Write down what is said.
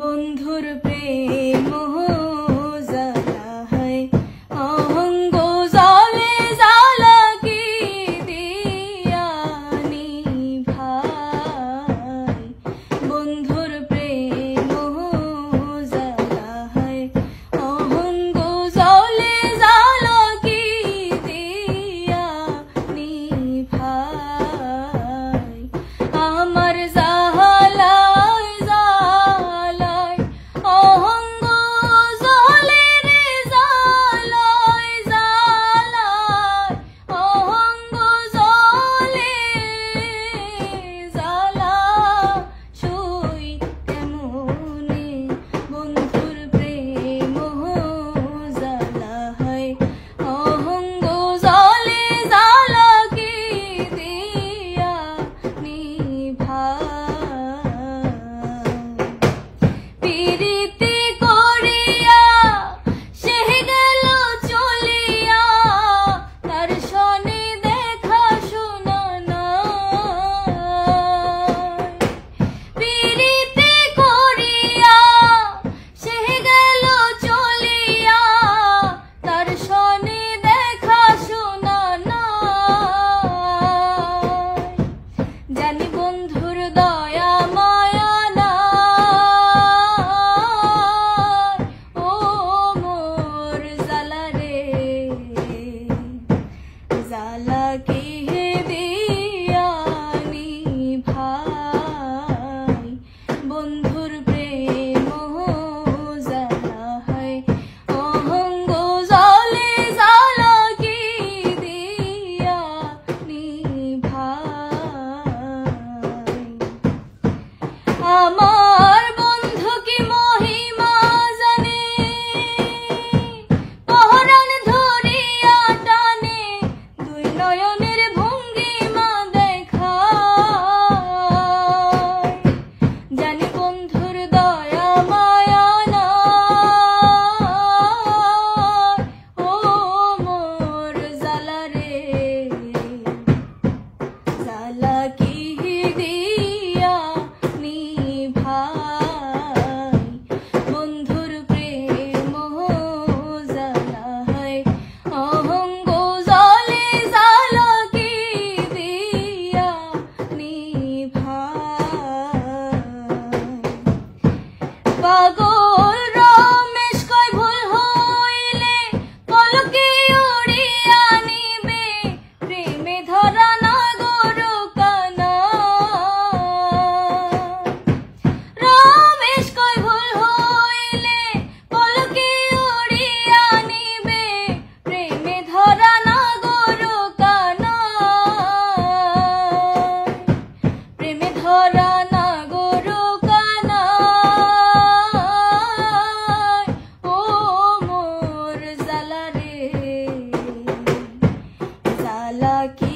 বন্ধুর প্রেম জ্বালা হয় অহঙ্গ জলে জ্বালা কি দিয়ানি ভাই। বন্ধুর প্রেম জ্বালা হয় অহঙ্গ জলে জ্বালা কি দিয়ানি ভাই। আমার আমার বন্ধু কি মহিমা জানে, পহরান ধরিয়া টানে দুই নয়নের ভঙ্গিমা দেখায়। জানি বন্ধুর দয়া মায়া নাই, ও মোর জ্বালা রে জ্বালা কি দিয়া ভাই। বন্ধুর প্রেম জ্বালা হয় অহঙ্গ জলে জ্বালা কি দিয়া ভাই। পাগল রমেশ কয় ভুল হইলে পলকে উড়িয়া নিবে, প্রেমে ধরা না গরু কানা। রমেশ কয় ভুল হইলে পলকে উড়িয়া নিবে, প্রেমে ধরা না গরু কানা। প্রেমে ধরা না গরু কানা, ও মোর জ্বালা রে জ্বালা কি